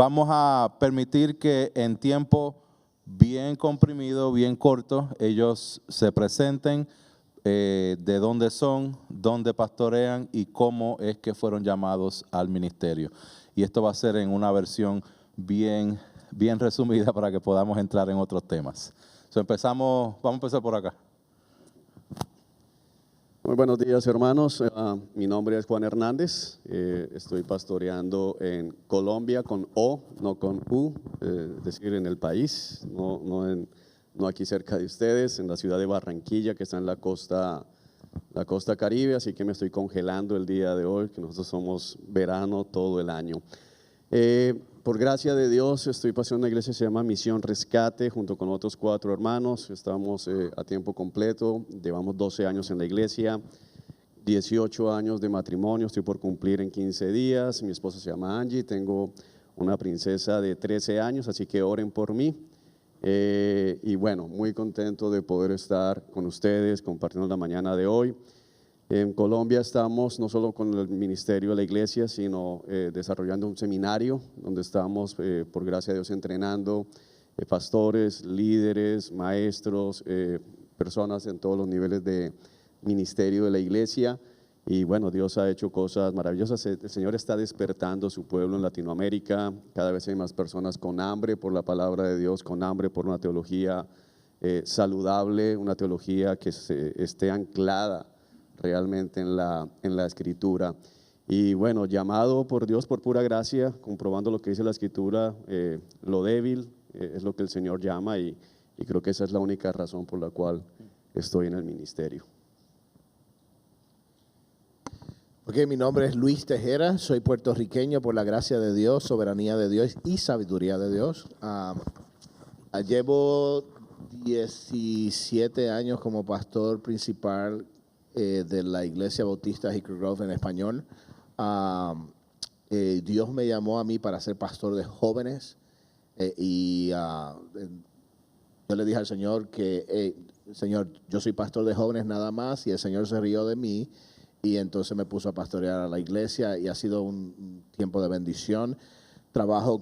vamos a permitir que en tiempo bien comprimido, bien corto, ellos se presenten de dónde son, dónde pastorean y cómo es que fueron llamados al ministerio. Y esto va a ser en una versión bien resumida para que podamos entrar en otros temas. Vamos a empezar por acá. Muy buenos días, hermanos. Mi nombre es Juan Hernández. Estoy pastoreando en Colombia con O, no con U, es decir, en el país, no aquí cerca de ustedes, en la ciudad de Barranquilla, que está en la costa Caribe, así que me estoy congelando el día de hoy, que nosotros somos verano todo el año. Por gracia de Dios, estoy pastoreando una iglesia que se llama Misión Rescate, junto con otros 4 hermanos. Estamos a tiempo completo, llevamos 12 años en la iglesia, 18 años de matrimonio, estoy por cumplir en 15 días. Mi esposa se llama Angie, tengo una princesa de 13 años, así que oren por mí. Y bueno, muy contento de poder estar con ustedes, compartiendo la mañana de hoy. En Colombia estamos no solo con el ministerio de la iglesia, sino desarrollando un seminario donde estamos, por gracia de Dios, entrenando pastores, líderes, maestros, personas en todos los niveles de ministerio de la iglesia. Y bueno, Dios ha hecho cosas maravillosas. El Señor está despertando su pueblo en Latinoamérica. Cada vez hay más personas con hambre por la palabra de Dios, con hambre por una teología saludable, una teología que esté anclada realmente en la Escritura. Y bueno, llamado por Dios por pura gracia, comprobando lo que dice la Escritura, lo débil es lo que el Señor llama, y creo que esa es la única razón por la cual estoy en el ministerio. Ok, mi nombre es Luis Tejera, soy puertorriqueño por la gracia de Dios, soberanía de Dios y sabiduría de Dios. Llevo 17 años como pastor principal de la Iglesia Bautista Hickory Grove en español. Dios me llamó a mí para ser pastor de jóvenes yo le dije al Señor que, Señor, yo soy pastor de jóvenes nada más, y el Señor se rió de mí y entonces me puso a pastorear a la iglesia y ha sido un tiempo de bendición. Trabajo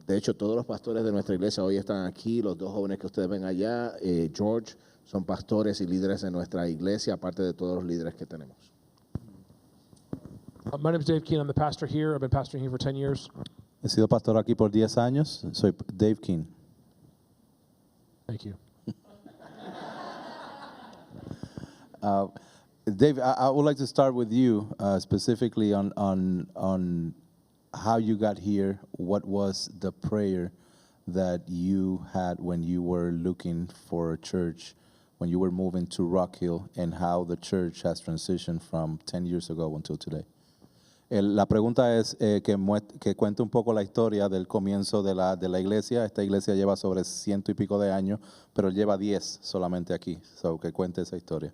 de hecho, todos los pastores de nuestra iglesia hoy están aquí, los 2 jóvenes que ustedes ven allá, George, son pastores y líderes de nuestra iglesia, aparte de todos los líderes que tenemos. My name is Dave Keene. I'm the pastor here. I've been pastoring here for 10 years. He sido pastor aquí por 10 años. Soy Dave Keene. Thank you. Dave, I would like to start with you specifically on how you got here. What was the prayer that you had when you were looking for a church, when you were moving to Rock Hill, and how the church has transitioned from 10 years ago until today? La pregunta es que cuente un poco la historia del comienzo de la iglesia. Esta iglesia lleva sobre 100 y pico de años, pero lleva 10 solamente aquí. So, que cuente esa historia.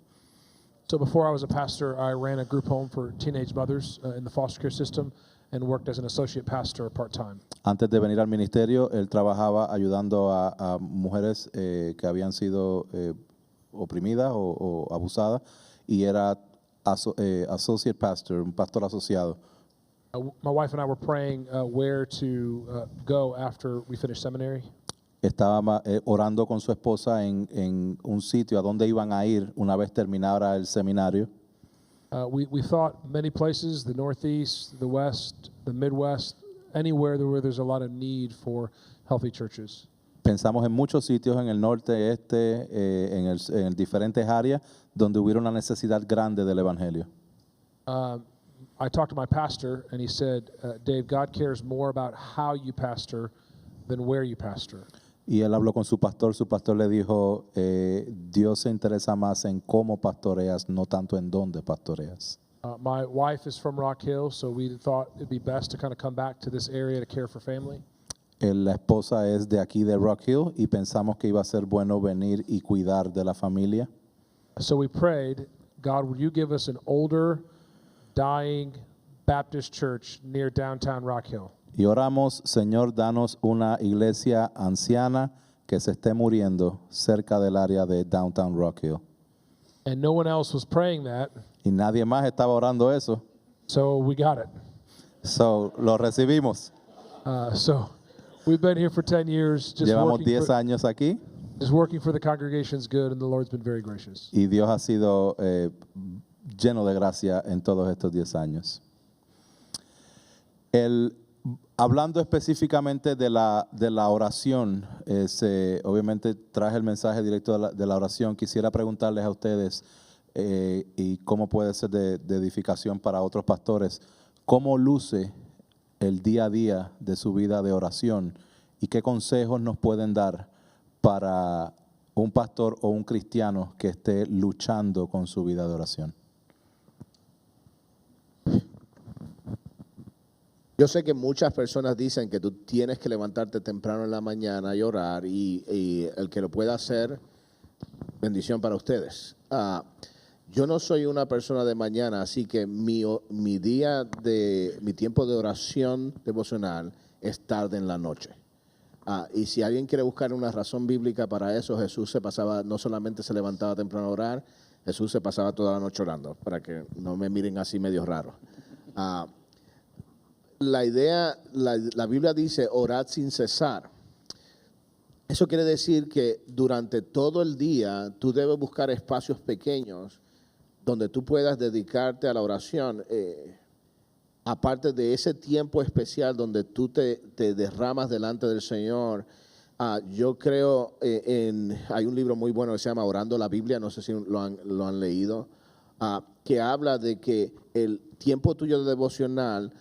So before I was a pastor, I ran a group home for teenage mothers in the foster care system and worked as an associate pastor part-time. Antes de venir al ministerio, él trabajaba ayudando a mujeres que habían sido oprimidas o abusadas, y era associate pastor, un pastor asociado. My wife and I were praying where to go after we finished seminary. Estaba orando con su esposa en un sitio a donde iban a ir una vez terminara el seminario. We thought many places, the Northeast, the West, the Midwest, anywhere where there's a lot of need for healthy churches. Pensamos en muchos sitios en el norte, este, en diferentes áreas donde hubiera una necesidad grande del evangelio. I talked to my pastor, and he said, Dave, God cares more about how you pastor than where you pastor. Y él habló con su pastor le dijo, Dios se interesa más en cómo pastoreas, no tanto en dónde pastoreas. My wife is from Rock Hill, so we thought it'd be best to kind of come back to this area to care for family. La esposa es de aquí de Rock Hill y pensamos que iba a ser bueno venir y cuidar de la familia. So we prayed, God, would you give us an older, dying Baptist church near downtown Rock Hill? Y oramos, Señor, danos una iglesia anciana que se esté muriendo cerca del área de Downtown Rock Hill. And no one else was praying that. Y nadie más estaba orando eso. So we got it. So, lo recibimos. So we've been here for 10 years, Llevamos 10 años aquí just working for the congregation's good, and the Lord's been very gracious. y Dios ha sido lleno de gracia en todos estos 10 años. Hablando específicamente de la oración, obviamente traje el mensaje directo de la oración. Quisiera preguntarles a ustedes, y cómo puede ser de edificación para otros pastores, cómo luce el día a día de su vida de oración y qué consejos nos pueden dar para un pastor o un cristiano que esté luchando con su vida de oración. Yo sé que muchas personas dicen que tú tienes que levantarte temprano en la mañana y orar, y el que lo pueda hacer, bendición para ustedes. Yo no soy una persona de mañana, así que mi tiempo de oración devocional es tarde en la noche. Y si alguien quiere buscar una razón bíblica para eso, Jesús no solamente se levantaba temprano a orar, Jesús se pasaba toda la noche orando, para que no me miren así medio raro. La Biblia dice orad sin cesar. Eso quiere decir que durante todo el día tú debes buscar espacios pequeños donde tú puedas dedicarte a la oración, aparte de ese tiempo especial donde tú te derramas delante del Señor. Yo creo hay un libro muy bueno que se llama Orando la Biblia, no sé si lo han leído, que habla de que el tiempo tuyo de devocional,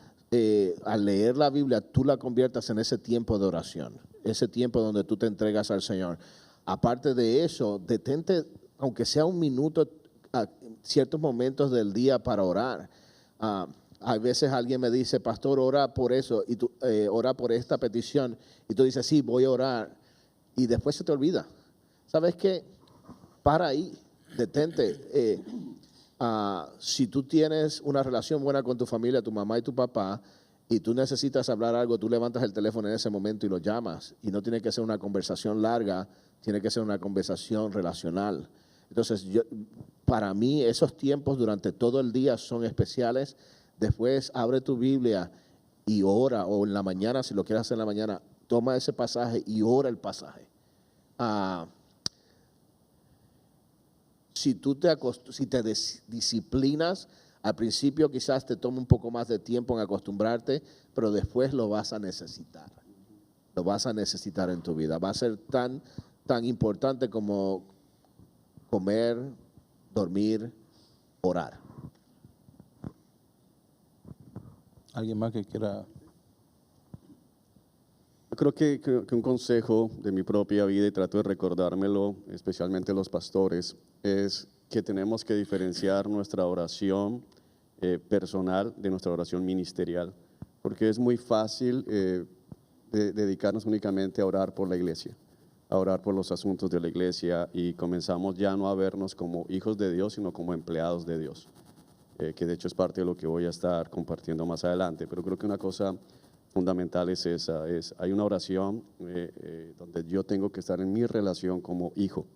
al leer la Biblia, tú la conviertas en ese tiempo de oración, ese tiempo donde tú te entregas al Señor. Aparte de eso, detente, aunque sea un minuto, a ciertos momentos del día para orar. A veces alguien me dice, pastor, ora por eso, y tú ora por esta petición, y tú dices, sí, voy a orar, y después se te olvida. ¿Sabes qué? Para ahí, detente. Si tú tienes una relación buena con tu familia, tu mamá y tu papá, y tú necesitas hablar algo, tú levantas el teléfono en ese momento y lo llamas, y no tiene que ser una conversación larga, tiene que ser una conversación relacional. Entonces, para mí, esos tiempos durante todo el día son especiales. Después, abre tu Biblia y ora, o en la mañana, si lo quieres hacer en la mañana, toma ese pasaje y ora el pasaje. Si te disciplinas, al principio quizás te tome un poco más de tiempo en acostumbrarte, pero después lo vas a necesitar. Lo vas a necesitar en tu vida. Va a ser tan importante como comer, dormir, orar. ¿Alguien más que quiera? Yo creo que un consejo de mi propia vida, y trato de recordármelo, especialmente los pastores, es que tenemos que diferenciar nuestra oración personal de nuestra oración ministerial, porque es muy fácil dedicarnos únicamente a orar por la iglesia, a orar por los asuntos de la iglesia, y comenzamos ya no a vernos como hijos de Dios, sino como empleados de Dios, que de hecho es parte de lo que voy a estar compartiendo más adelante. Pero creo que una cosa fundamental es esa, hay una oración donde yo tengo que estar en mi relación como hijo,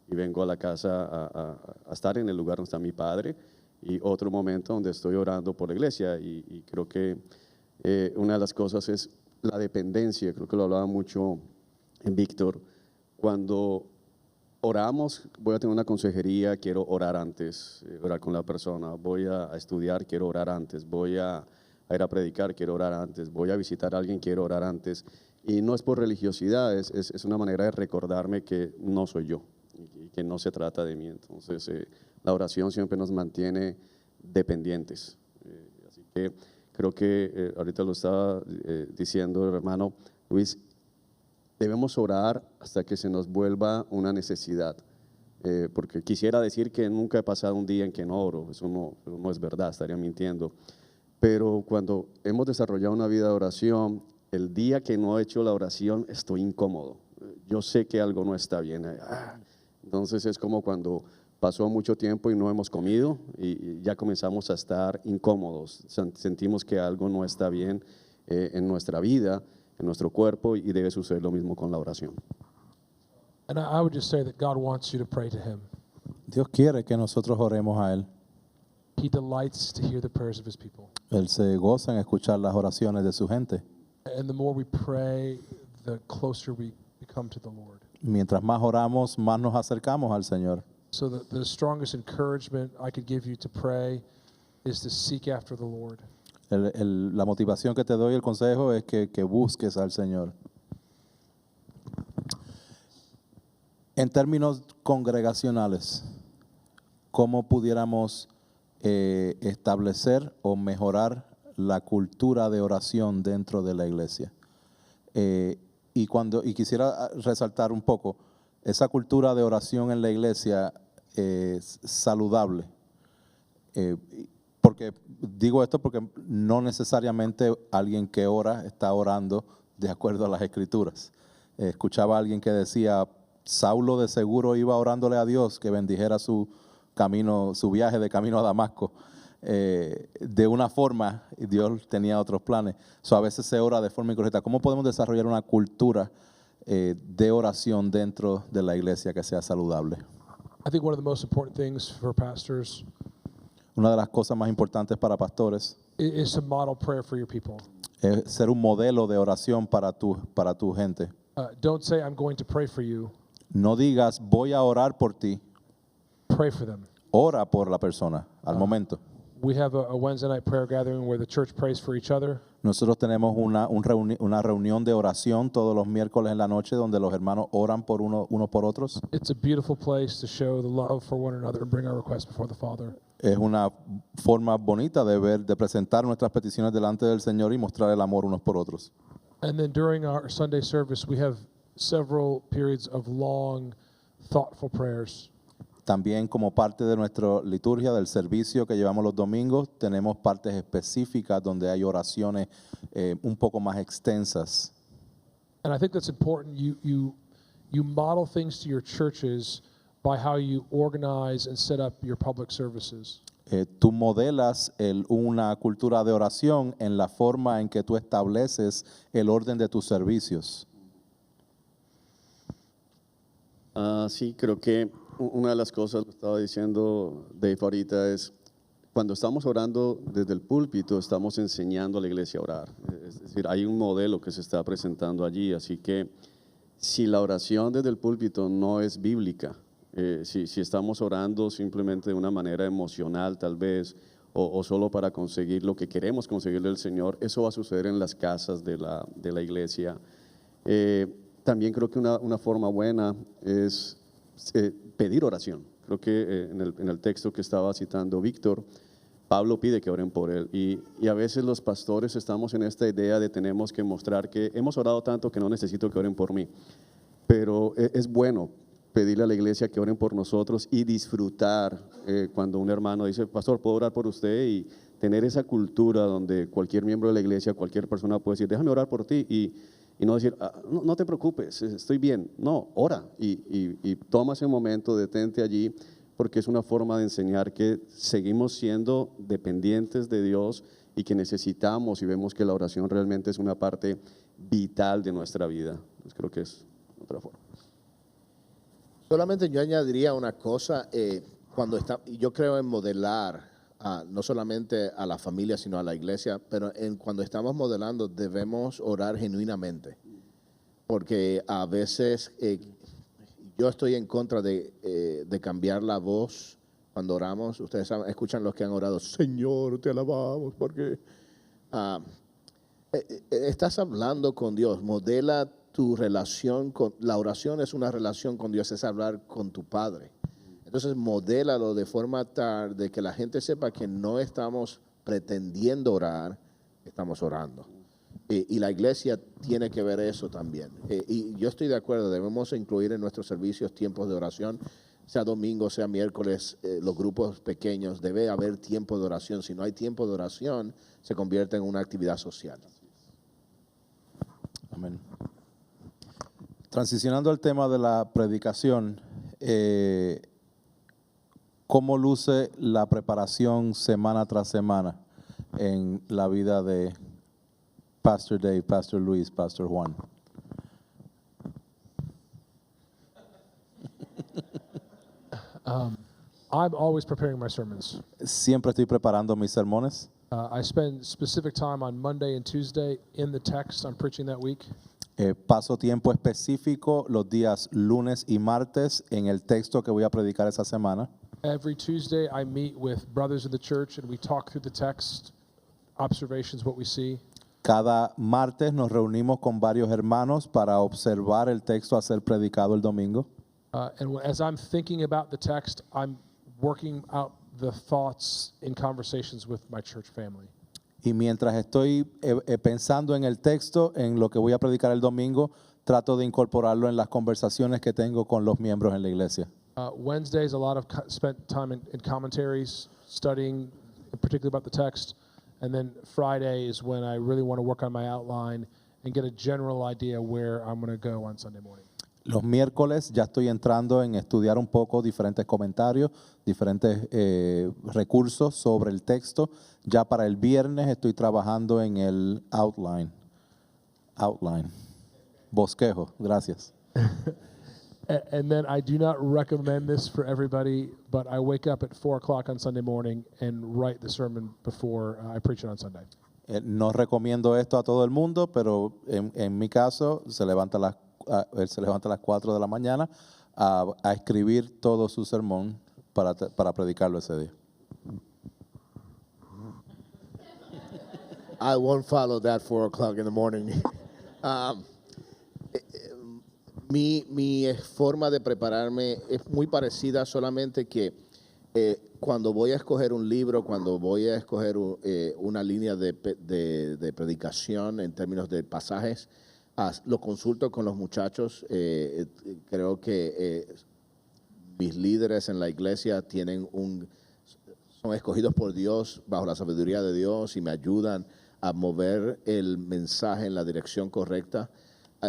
y vengo a la casa a estar en el lugar donde está mi padre, y otro momento donde estoy orando por la iglesia, y creo que una de las cosas es la dependencia. Creo que lo hablaba mucho en Víctor. Cuando oramos, voy a tener una consejería, quiero orar antes, orar con la persona, voy a estudiar, quiero orar antes, voy a ir a predicar, quiero orar antes, voy a visitar a alguien, quiero orar antes. Y no es por religiosidad, es una manera de recordarme que no soy yo y que no se trata de mí. Entonces, la oración siempre nos mantiene dependientes. Así que creo que ahorita lo estaba diciendo el hermano Luis, debemos orar hasta que se nos vuelva una necesidad. Porque quisiera decir que nunca he pasado un día en que no oro, eso no es verdad, estaría mintiendo. Pero cuando hemos desarrollado una vida de oración, el día que no he hecho la oración estoy incómodo. Yo sé que algo no está bien. Entonces es como cuando pasó mucho tiempo y no hemos comido y ya comenzamos a estar incómodos. Sentimos que algo no está bien en nuestra vida, en nuestro cuerpo, y debe suceder lo mismo con la oración. And I would just say that God wants you to pray to Him. Dios quiere que nosotros oremos a Él. He delights to hear the prayers of His people. Él se goza en escuchar las oraciones de su gente. And the more we pray, the closer we become to the Lord. Mientras más oramos, más nos acercamos al Señor. So the strongest encouragement I could give you to pray is to seek after the Lord. La motivación que te doy, el consejo es que busques al Señor. En términos congregacionales, ¿cómo pudiéramos establecer o mejorar la cultura de oración dentro de la iglesia? Y quisiera resaltar un poco, esa cultura de oración en la iglesia es saludable. Porque digo esto porque no necesariamente alguien que ora está orando de acuerdo a las escrituras. Escuchaba a alguien que decía, Saulo de seguro iba orándole a Dios que bendijera su camino, su viaje de camino a Damasco. De una forma, y Dios tenía otros planes. A veces se ora de forma incorrecta. ¿Cómo podemos desarrollar una cultura de oración dentro de la iglesia que sea saludable? I think one of the most important things for pastors Una de las cosas más importantes para pastores is to model prayer for your people. es ser un modelo de oración para tu gente. Don't say, I'm going to pray for you. No digas, voy a orar por ti. Pray for them. Ora por la persona al momento. We have a Wednesday night prayer gathering where the church prays for each other. Nosotros tenemos una reunión de oración todos los miércoles en la noche donde los hermanos oran por uno por otros. It's a beautiful place to show the love for one another and bring our requests before the Father. Es una forma bonita de presentar nuestras peticiones delante del Señor y mostrar el amor unos por otros. And then during our Sunday service, we have several periods of long, thoughtful prayers. También como parte de nuestra liturgia, del servicio que llevamos los domingos, tenemos partes específicas donde hay oraciones un poco más extensas. And I think that's important. You model things to your churches by how you organize and set up your public services. Tú modelas una cultura de oración en la forma en que tú estableces el orden de tus servicios. Sí, creo que una de las cosas, lo estaba diciendo Dave ahorita, es cuando estamos orando desde el púlpito, estamos enseñando a la iglesia a orar. Es decir, hay un modelo que se está presentando allí, así que si la oración desde el púlpito no es bíblica, si estamos orando simplemente de una manera emocional tal vez, o solo para conseguir lo que queremos conseguir del Señor, eso va a suceder en las casas de la iglesia. También creo que una forma buena es pedir oración. Creo que en el texto que estaba citando Víctor, Pablo pide que oren por él. Y a veces los pastores estamos en esta idea de tenemos que mostrar que hemos orado tanto que no necesito que oren por mí. Pero es bueno pedirle a la iglesia que oren por nosotros y disfrutar cuando un hermano dice, pastor, ¿puedo orar por usted? Y tener esa cultura donde cualquier miembro de la iglesia, cualquier persona puede decir, déjame orar por ti. Y no decir, no te preocupes, estoy bien. No, ora y toma ese momento, detente allí, porque es una forma de enseñar que seguimos siendo dependientes de Dios y que necesitamos y vemos que la oración realmente es una parte vital de nuestra vida. Pues creo que es otra forma. Solamente yo añadiría una cosa, yo creo en modelar no solamente a la familia, sino a la iglesia, pero cuando estamos modelando debemos orar genuinamente, porque a veces yo estoy en contra de cambiar la voz cuando oramos. Ustedes escuchan los que han orado, Señor, te alabamos, porque estás hablando con Dios, modela tu relación la oración es una relación con Dios, es hablar con tu Padre. Entonces, modélalo de forma tal de que la gente sepa que no estamos pretendiendo orar, estamos orando. Y la iglesia tiene que ver eso también. Y yo estoy de acuerdo, debemos incluir en nuestros servicios tiempos de oración, sea domingo, sea miércoles, los grupos pequeños, debe haber tiempo de oración. Si no hay tiempo de oración, se convierte en una actividad social. Amén. Transicionando al tema de la predicación, ¿cómo luce la preparación semana tras semana en la vida de Pastor Dave, Pastor Luis, Pastor Juan? I'm always preparing my sermons. Siempre estoy preparando mis sermones. I spend specific time on Monday and Tuesday in the text I'm preaching that week. Paso tiempo específico los días lunes y martes en el texto que voy a predicar esa semana. Every Tuesday, I meet with brothers in the church and we talk through the text, observations, what we see. Cada martes nos reunimos con varios hermanos para observar el texto a ser predicado el domingo. As I'm thinking about the text, I'm working out the thoughts in conversations with my church family. Y mientras estoy pensando en el texto, en lo que voy a predicar el domingo, trato de incorporarlo en las conversaciones que tengo con los miembros en la iglesia. Wednesdays, a lot of spent time in commentaries, studying, particularly about the text. And then Friday is when I really want to work on my outline and get a general idea where I'm going to go on Sunday morning. Los miércoles ya estoy entrando en estudiar un poco diferentes comentarios, diferentes recursos sobre el texto. Ya para el viernes estoy trabajando en el outline. Bosquejo, gracias. And then I do not recommend this for everybody, but I wake up at 4 o'clock on Sunday morning and write the sermon before I preach it on Sunday. No recomiendo esto a todo el mundo, pero en mi caso él se levanta a las 4 de la mañana a escribir todo su sermón para predicarlo ese día. I won't follow that 4 o'clock in the morning. Mi forma de prepararme es muy parecida, solamente que cuando voy a escoger un libro, cuando voy a escoger una línea de predicación en términos de pasajes, lo consulto con los muchachos. Creo que mis líderes en la iglesia son escogidos por Dios, bajo la sabiduría de Dios, y me ayudan a mover el mensaje en la dirección correcta.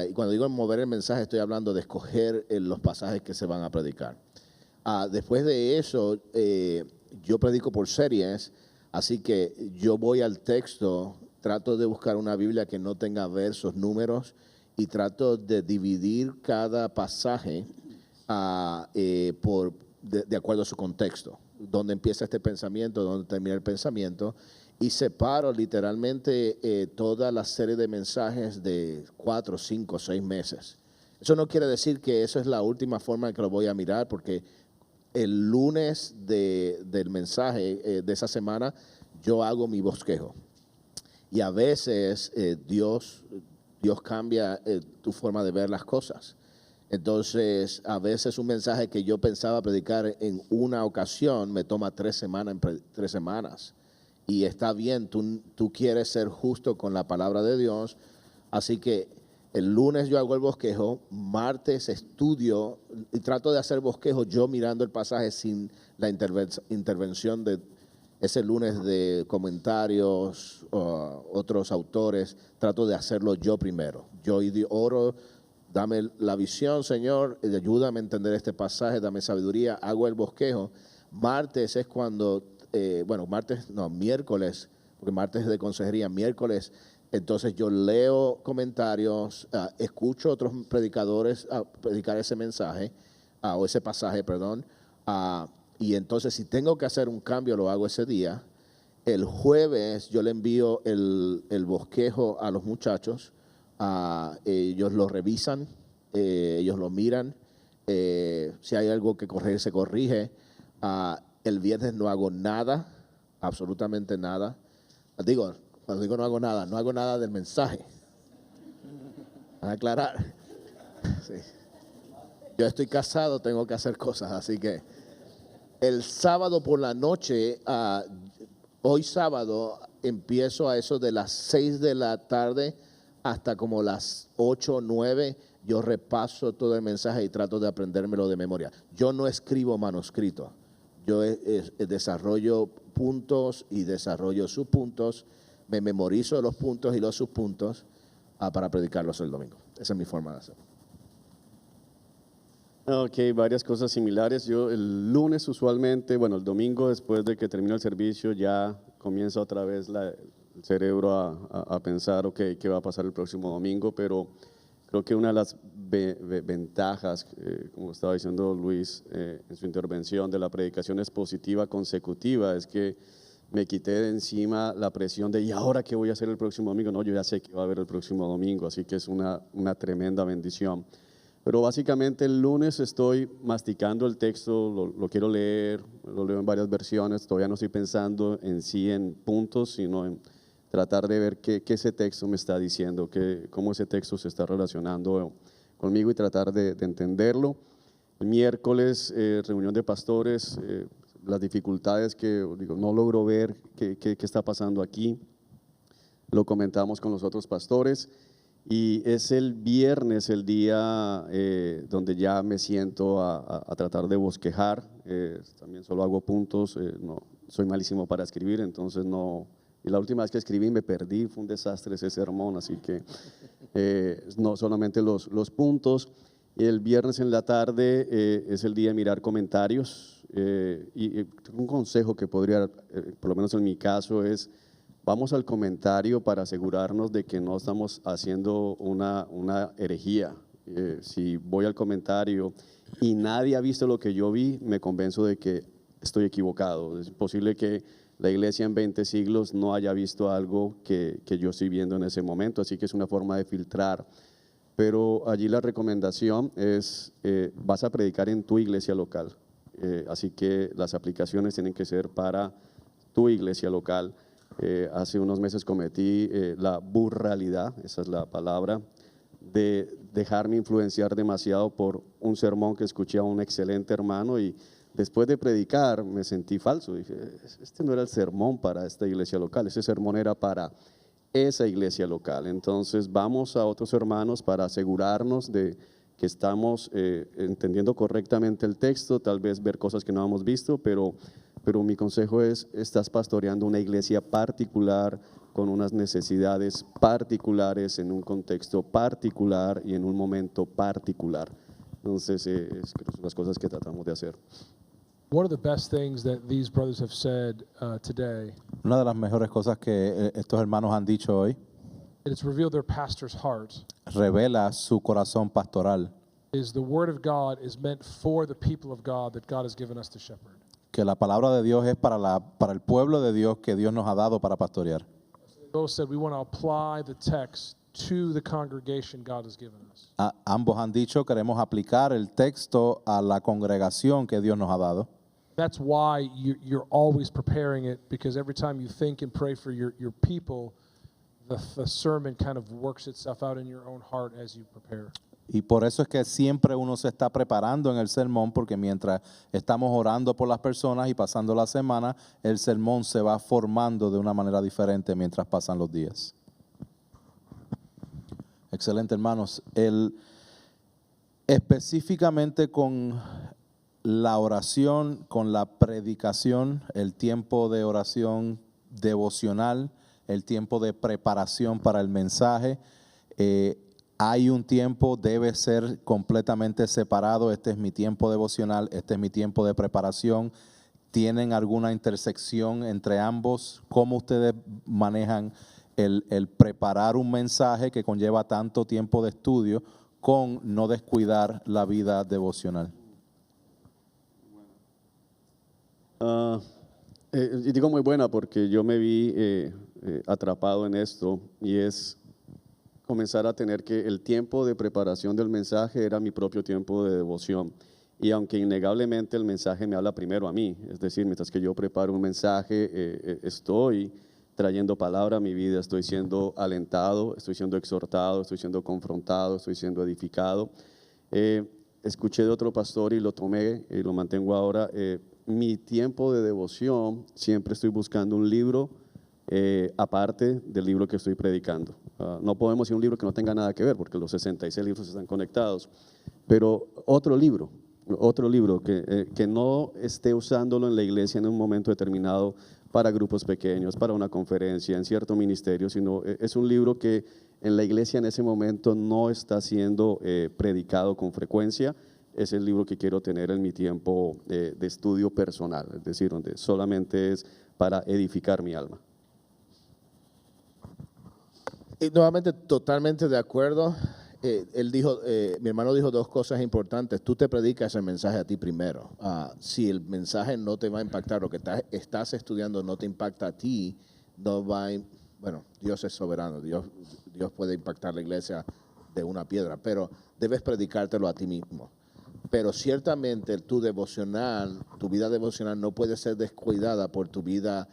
Y cuando digo mover el mensaje, estoy hablando de escoger los pasajes que se van a predicar. Después de eso, yo predico por series, así que yo voy al texto, trato de buscar una Biblia que no tenga versos, números, y trato de dividir cada pasaje de acuerdo a su contexto. Dónde empieza este pensamiento, dónde termina el pensamiento. Y separo literalmente toda la serie de mensajes de 4, 5, 6 meses. Eso no quiere decir que eso es la última forma en que lo voy a mirar, porque el lunes del mensaje de esa semana yo hago mi bosquejo. Y a veces Dios cambia tu forma de ver las cosas. Entonces, a veces un mensaje que yo pensaba predicar en una ocasión me toma 3 semanas. Y está bien, tú quieres ser justo con la palabra de Dios. Así que el lunes yo hago el bosquejo, martes estudio y trato de hacer bosquejo yo mirando el pasaje sin la intervención de ese lunes de comentarios o otros autores. Trato de hacerlo yo primero. Yo oro, dame la visión, Señor, ayúdame a entender este pasaje, dame sabiduría, hago el bosquejo. Martes es cuando... miércoles, porque martes es de consejería, miércoles, entonces yo leo comentarios, escucho a otros predicadores predicar ese mensaje, o ese pasaje, perdón, y entonces si tengo que hacer un cambio lo hago ese día. El jueves yo le envío el bosquejo a los muchachos, ellos lo revisan, ellos lo miran, si hay algo que corregir se corrige. El viernes no hago nada, absolutamente nada. Cuando digo no hago nada del mensaje. Para aclarar. Sí. Yo estoy casado, tengo que hacer cosas, así que el sábado por la noche, hoy sábado, empiezo a eso de las 6 de la tarde hasta como las 8 o 9. Yo repaso todo el mensaje y trato de aprendérmelo de memoria. Yo no escribo manuscrito. Yo desarrollo puntos y desarrollo subpuntos, me memorizo los puntos y los subpuntos para predicarlos el domingo. Esa es mi forma de hacerlo. Ok, varias cosas similares. Yo el lunes usualmente, el domingo después de que termino el servicio ya comienza otra vez el cerebro a pensar, ok, ¿qué va a pasar el próximo domingo? Pero creo que una de las ventajas, como estaba diciendo Luis en su intervención, de la predicación expositiva consecutiva es que me quité de encima la presión de ¿y ahora qué voy a hacer el próximo domingo? No, yo ya sé que va a haber el próximo domingo, así que es una tremenda bendición. Pero básicamente el lunes estoy masticando el texto, lo quiero leer, lo leo en varias versiones, todavía no estoy pensando en sí en puntos, sino en tratar de ver qué ese texto me está diciendo, cómo ese texto se está relacionando conmigo y tratar de entenderlo. El miércoles, reunión de pastores, las dificultades que digo, no logro ver qué está pasando aquí, lo comentamos con los otros pastores. Y es el viernes el día donde ya me siento a tratar de bosquejar. También solo hago puntos, no, soy malísimo para escribir, entonces no. Y la última vez que escribí me perdí, fue un desastre ese sermón, así que no solamente los puntos. Y el viernes en la tarde es el día de mirar comentarios. Y un consejo que podría, por lo menos en mi caso, es vamos al comentario para asegurarnos de que no estamos haciendo una herejía. Si voy al comentario y nadie ha visto lo que yo vi, me convenzo de que estoy equivocado. Es posible que la iglesia en 20 siglos no haya visto algo que yo estoy viendo en ese momento, así que es una forma de filtrar. Pero allí la recomendación es, vas a predicar en tu iglesia local, así que las aplicaciones tienen que ser para tu iglesia local. Hace unos meses cometí la burralidad, esa es la palabra, de dejarme influenciar demasiado por un sermón que escuché a un excelente hermano y después de predicar me sentí falso. Dije, este no era el sermón para esta iglesia local, ese sermón era para esa iglesia local. Entonces vamos a otros hermanos para asegurarnos de que estamos entendiendo correctamente el texto, tal vez ver cosas que no hemos visto, pero mi consejo es, estás pastoreando una iglesia particular, con unas necesidades particulares, en un contexto particular y en un momento particular. Entonces, creo que son las cosas que tratamos de hacer. One of the best things that these brothers have said today, Una de las mejores cosas que estos hermanos han dicho hoy it's revealed their pastor's heart, revela su corazón pastoral, is the word of God is meant for the people of God that God has given us to shepherd. que la palabra de Dios es para el pueblo de Dios que Dios nos ha dado para pastorear. They both said we want to apply the text to the congregation God has given us. Ambos han dicho queremos aplicar el texto a la congregación que Dios nos ha dado. That's why you're always preparing it, because every time you think and pray for your people, the sermon kind of works itself out in your own heart as you prepare. Y por eso es que siempre uno se está preparando en el sermón, porque mientras estamos orando por las personas y pasando la semana, el sermón se va formando de una manera diferente mientras pasan los días. Excelente, hermanos. Específicamente con la oración, con la predicación, el tiempo de oración devocional, el tiempo de preparación para el mensaje, hay un tiempo, debe ser completamente separado. Este es mi tiempo devocional, este es mi tiempo de preparación. ¿Tienen alguna intersección entre ambos? ¿Cómo ustedes manejan el preparar un mensaje que conlleva tanto tiempo de estudio con no descuidar la vida devocional? Y digo muy buena porque yo me vi atrapado en esto, y es comenzar a tener que el tiempo de preparación del mensaje era mi propio tiempo de devoción. Y aunque innegablemente el mensaje me habla primero a mí, es decir, mientras que yo preparo un mensaje, estoy trayendo palabra a mi vida, estoy siendo alentado, estoy siendo exhortado, estoy siendo confrontado, estoy siendo edificado. Escuché de otro pastor y lo tomé y lo mantengo ahora. Mi tiempo de devoción, siempre estoy buscando un libro aparte del libro que estoy predicando. No podemos ir a un libro que no tenga nada que ver, porque los 66 libros están conectados, pero otro libro que no esté usándolo en la iglesia en un momento determinado para grupos pequeños, para una conferencia, en cierto ministerio, sino es un libro que en la iglesia en ese momento no está siendo predicado con frecuencia. Es el libro que quiero tener en mi tiempo de estudio personal, es decir, donde solamente es para edificar mi alma. Y nuevamente, totalmente de acuerdo. Él dijo, mi hermano dijo dos cosas importantes. Tú te predicas el mensaje a ti primero. Si el mensaje no te va a impactar, lo que estás estudiando no te impacta a ti, no va a, bueno, Dios es soberano, Dios puede impactar la iglesia de una piedra, pero debes predicártelo a ti mismo. Pero ciertamente tu devocional, tu vida devocional no puede ser descuidada por tu vida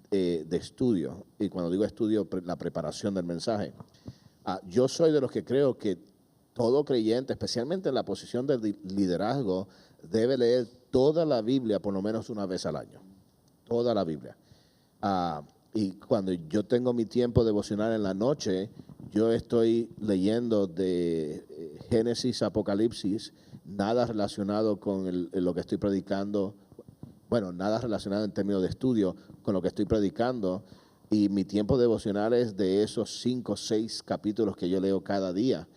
de estudio. Y cuando digo estudio, la preparación del mensaje. Yo soy de los que creo que todo creyente, especialmente en la posición de liderazgo, debe leer toda la Biblia por lo menos una vez al año. Toda la Biblia. Y cuando yo tengo mi tiempo devocional en la noche, yo estoy leyendo de Génesis, Apocalipsis, nada relacionado con lo que estoy predicando. Bueno, nada relacionado en términos de estudio con lo que estoy predicando. Y mi tiempo devocional es de esos 5 o 6 capítulos que yo leo cada día.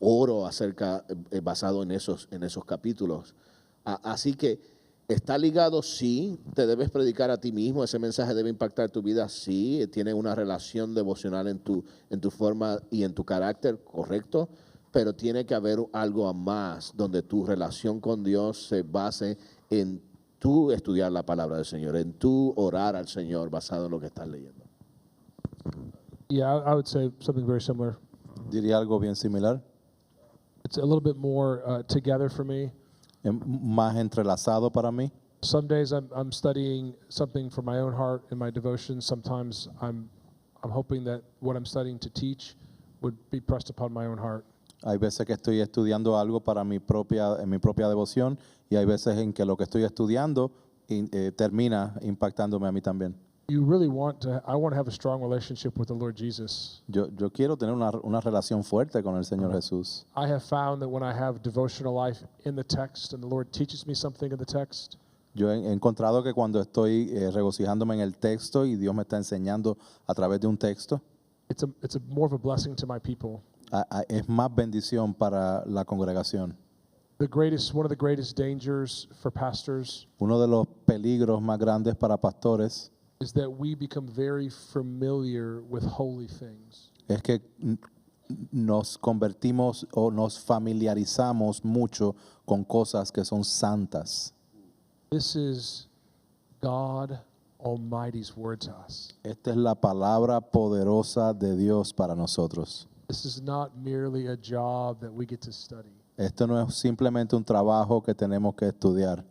Oro basado en esos capítulos. Así que está ligado, sí, te debes predicar a ti mismo, ese mensaje debe impactar tu vida, sí, tiene una relación devocional en tu forma y en tu carácter, correcto, pero tiene que haber algo más donde tu relación con Dios se base en tú estudiar la palabra del Señor, en tú orar al Señor basado en lo que estás leyendo. Yeah, I would say something very similar. Diría algo bien similar, It's a little bit more together for me. más entrelazado para mí. Some days I'm studying something for my own heart in my devotion. Sometimes I'm hoping that what I'm studying to teach would be pressed upon my own heart. Hay veces que estoy estudiando algo para en mi propia devoción y hay veces en que lo que estoy estudiando termina impactándome a mí también. I want to have a strong relationship with the Lord Jesus. Yo quiero tener una relación fuerte con el Señor Jesús. I have found that when I have devotional life in the text and the Lord teaches me something in the text, Yo he encontrado que cuando estoy regocijándome en el texto y Dios me está enseñando a través de un texto, it's more of a blessing to my people. es más bendición para la congregación. One of the greatest dangers for pastors Uno de los peligros más grandes para pastores is that we become very familiar with holy things. es que nos convertimos o nos familiarizamos mucho con cosas que son santas. This is God Almighty's word to us. Esta es la palabra poderosa de Dios para nosotros. This is not merely a job that we get to study. Esto no es simplemente un trabajo que tenemos que estudiar.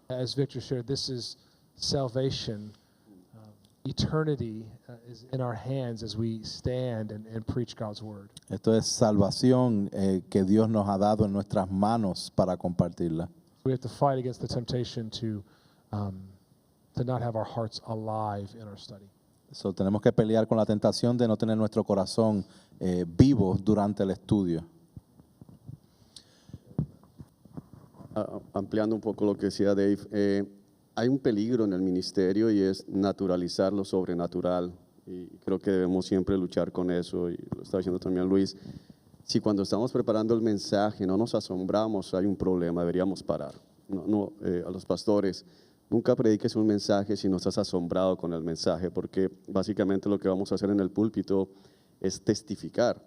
As Victor shared, this is salvation. Eternity is in our hands as we stand and preach God's word. Esto es salvación que Dios nos ha dado en nuestras manos para compartirla. We have to fight against the temptation to not have our hearts alive in our study. So, tenemos que pelear con la tentación de no tener nuestro corazón vivo durante el estudio. Ampliando un poco lo que decía Dave, hay un peligro en el ministerio y es naturalizar lo sobrenatural. Y creo que debemos siempre luchar con eso, y lo está diciendo también Luis. Si cuando estamos preparando el mensaje no nos asombramos, hay un problema, deberíamos parar. A los pastores, nunca prediques un mensaje si no estás asombrado con el mensaje, porque básicamente lo que vamos a hacer en el púlpito es testificar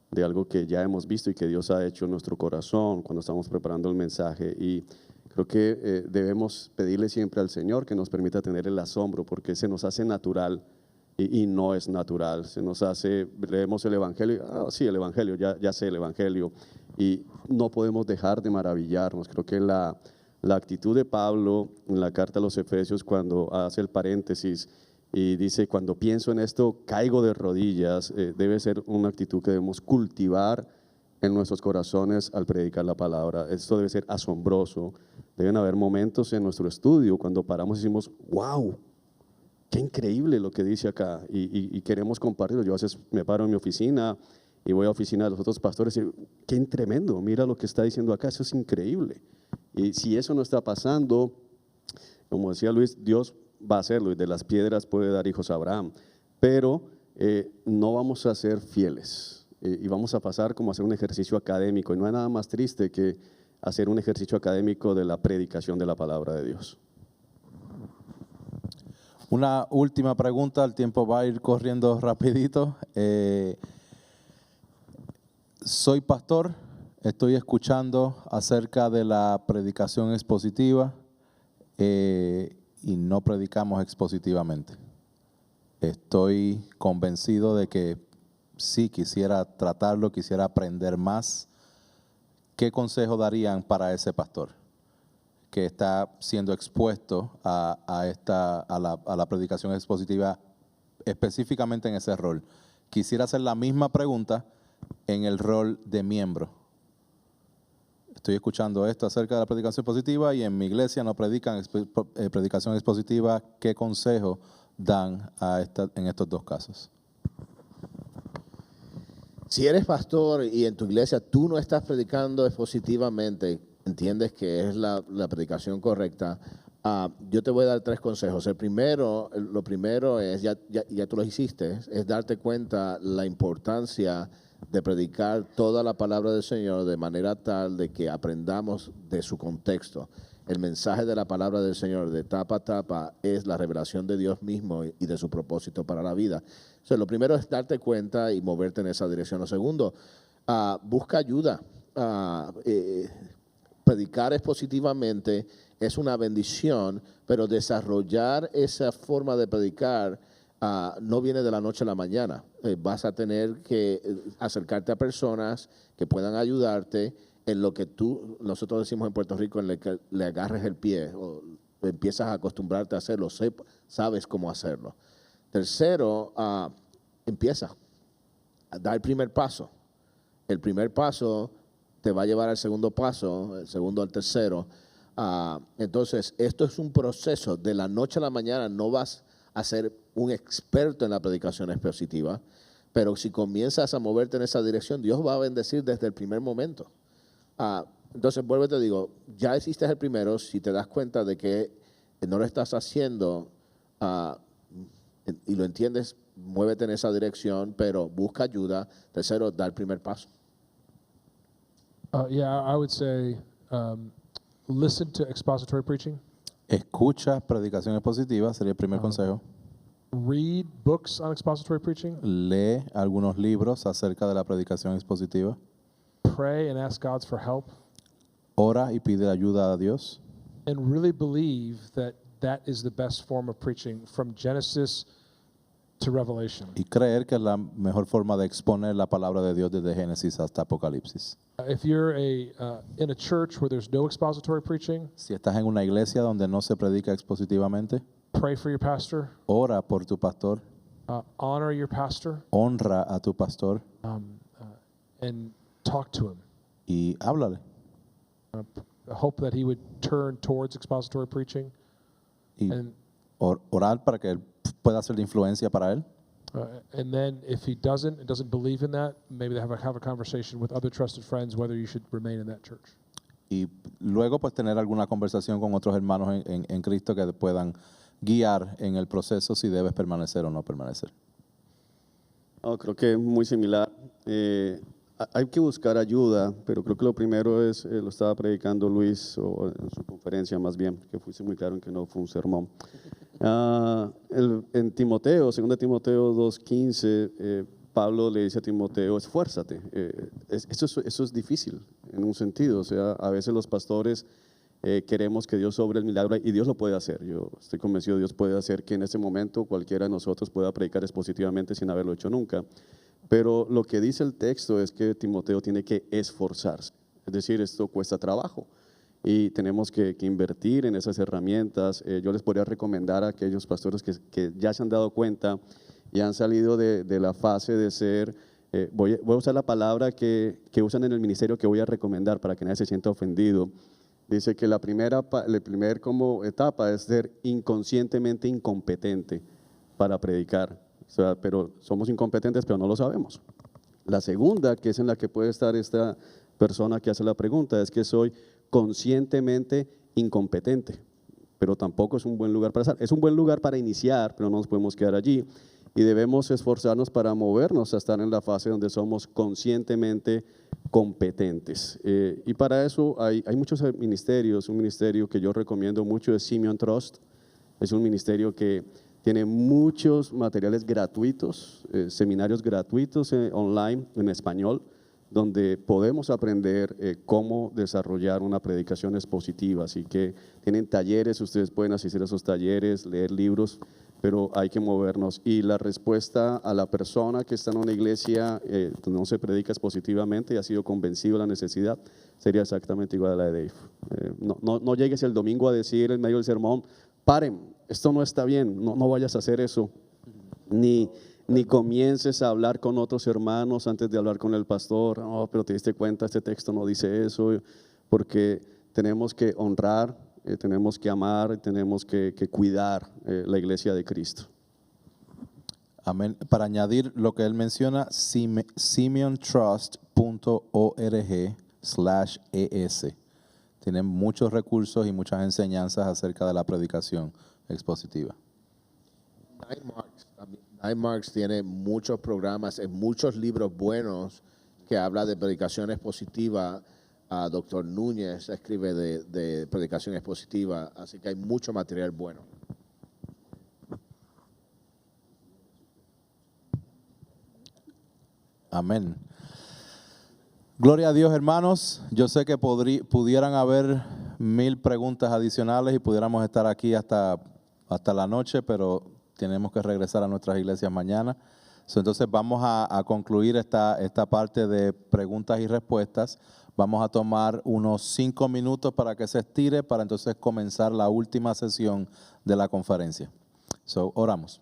de algo que ya hemos visto y que Dios ha hecho en nuestro corazón cuando estamos preparando el mensaje. Y creo que debemos pedirle siempre al Señor que nos permita tener el asombro, porque se nos hace natural y no es natural. Se nos hace, leemos el Evangelio, sí, el Evangelio, ya sé el Evangelio, y no podemos dejar de maravillarnos. Creo que la actitud de Pablo en la carta a los Efesios, cuando hace el paréntesis y dice, cuando pienso en esto, caigo de rodillas, debe ser una actitud que debemos cultivar en nuestros corazones al predicar la palabra. Esto debe ser asombroso. Deben haber momentos en nuestro estudio cuando paramos y decimos, wow, qué increíble lo que dice acá, y queremos compartirlo. Yo a veces me paro en mi oficina y voy a la oficina de los otros pastores y digo, qué tremendo, mira lo que está diciendo acá, eso es increíble. Y si eso no está pasando, como decía Luis, Dios va a hacerlo, y de las piedras puede dar hijos a Abraham, pero no vamos a ser fieles, y vamos a pasar como a hacer un ejercicio académico, y no hay nada más triste que hacer un ejercicio académico de la predicación de la palabra de Dios. Una última pregunta, el tiempo va a ir corriendo rapidito. Soy pastor, estoy escuchando acerca de la predicación expositiva y no predicamos expositivamente. Estoy convencido de que sí quisiera tratarlo, quisiera aprender más. ¿Qué consejo darían para ese pastor que está siendo expuesto a la predicación expositiva específicamente en ese rol? Quisiera hacer la misma pregunta en el rol de miembro. Estoy escuchando esto acerca de la predicación expositiva y en mi iglesia no predican predicación expositiva. ¿Qué consejo dan en estos dos casos? Si eres pastor y en tu iglesia tú no estás predicando expositivamente, entiendes que es la predicación correcta, yo te voy a dar 3 consejos. Lo primero es, ya tú lo hiciste, es darte cuenta la importancia de predicar toda la palabra del Señor de manera tal de que aprendamos de su contexto. El mensaje de la palabra del Señor de tapa a tapa es la revelación de Dios mismo y de su propósito para la vida. Entonces, lo primero es darte cuenta y moverte en esa dirección. Lo segundo, busca ayuda. Predicar expositivamente es una bendición, pero desarrollar esa forma de predicar no viene de la noche a la mañana. Vas a tener que acercarte a personas que puedan ayudarte en lo que nosotros decimos en Puerto Rico, en el que le agarres el pie o empiezas a acostumbrarte a hacerlo, sabes cómo hacerlo. Tercero, empieza a dar el primer paso. El primer paso te va a llevar al segundo paso, el segundo al tercero. Entonces, esto es un proceso. De la noche a la mañana no vas a ser un experto en la predicación expositiva, pero si comienzas a moverte en esa dirección, Dios va a bendecir desde el primer momento. Entonces, vuelvo y te digo, ya hiciste el primero, si te das cuenta de que no lo estás haciendo y lo entiendes, muévete en esa dirección, pero busca ayuda. Tercero, da el primer paso. Yeah, I would say listen to expository preaching. Escucha predicación expositiva, sería el primer consejo. Read books on expository preaching. Lee algunos libros acerca de la predicación expositiva. Pray and ask God for help. Ora y pide ayuda a Dios. And really believe that is the best form of preaching from Genesis to Revelation. Y creer que es la mejor forma de exponer la palabra de Dios desde Génesis hasta Apocalipsis. If you're in a church where there's no expository preaching, Si estás en una iglesia donde no se predica expositivamente, pray for your pastor, ora por tu pastor, honor your pastor, honra a tu pastor and talk to him. y háblale. Hope that he would turn towards expository preaching. Y And orar para que él pueda ser de influencia para él. And then if he doesn't believe in that, maybe they have a conversation with other trusted friends whether you should remain in that church. Y luego pues tener alguna conversación con otros hermanos en Cristo que te puedan guiar en el proceso si debes permanecer o no permanecer. Creo que es muy similar. Hay que buscar ayuda, pero creo que lo primero es, lo estaba predicando Luis, o en su conferencia más bien, que fuiste muy claro en que no fue un sermón. En Timoteo, 2 Timoteo 2:15, Pablo le dice a Timoteo, esfuérzate. Eso es difícil en un sentido, o sea, a veces los pastores queremos que Dios sobre el milagro y Dios lo puede hacer. Yo estoy convencido, Dios puede hacer que en este momento cualquiera de nosotros pueda predicar expositivamente sin haberlo hecho nunca. Pero lo que dice el texto es que Timoteo tiene que esforzarse, es decir, esto cuesta trabajo y tenemos que invertir en esas herramientas. Yo les podría recomendar a aquellos pastores que ya se han dado cuenta y han salido de la fase de ser, voy a usar la palabra que usan en el ministerio que voy a recomendar para que nadie se sienta ofendido. Dice que la primera como etapa es ser inconscientemente incompetente para predicar. O sea, pero somos incompetentes, pero no lo sabemos. La segunda, que es en la que puede estar esta persona que hace la pregunta, es que soy conscientemente incompetente, pero tampoco es un buen lugar para estar. Es un buen lugar para iniciar, pero no nos podemos quedar allí y debemos esforzarnos para movernos a estar en la fase donde somos conscientemente competentes. Y para eso hay muchos ministerios. Un ministerio que yo recomiendo mucho es Simeon Trust. Es un ministerio que tiene muchos materiales gratuitos, seminarios gratuitos online en español, donde podemos aprender cómo desarrollar una predicación expositiva. Así que tienen talleres, ustedes pueden asistir a esos talleres, leer libros, pero hay que movernos. Y la respuesta a la persona que está en una iglesia donde no se predica expositivamente y ha sido convencido de la necesidad, sería exactamente igual a la de Dave. No llegues el domingo a decir en medio del sermón, paren, esto no está bien, no vayas a hacer eso, ni comiences a hablar con otros hermanos antes de hablar con el pastor. Oh, pero te diste cuenta, este texto no dice eso, porque tenemos que honrar, tenemos que amar, tenemos que cuidar la iglesia de Cristo. Amén. Para añadir lo que él menciona, simeontrust.org/es. Tienen muchos recursos y muchas enseñanzas acerca de la predicación expositiva. Nine Marks tiene muchos programas, muchos libros buenos que habla de predicación expositiva. Doctor Núñez escribe de predicación expositiva, así que hay mucho material bueno. Amén. Gloria a Dios, hermanos. Yo sé que pudieran haber 1000 preguntas adicionales y pudiéramos estar aquí hasta la noche, pero tenemos que regresar a nuestras iglesias mañana. Entonces vamos a concluir esta parte de preguntas y respuestas. Vamos a tomar unos 5 minutos para que se estire, para entonces comenzar la última sesión de la conferencia. Oramos.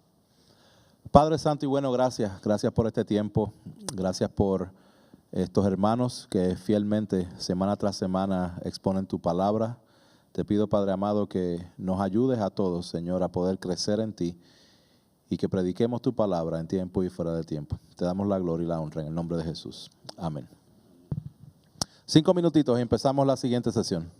Padre Santo y bueno, gracias por este tiempo. Gracias por estos hermanos que fielmente, semana tras semana, exponen tu palabra. Te pido, Padre amado, que nos ayudes a todos, Señor, a poder crecer en ti y que prediquemos tu palabra en tiempo y fuera de tiempo. Te damos la gloria y la honra en el nombre de Jesús. Amén. 5 minutitos y empezamos la siguiente sesión.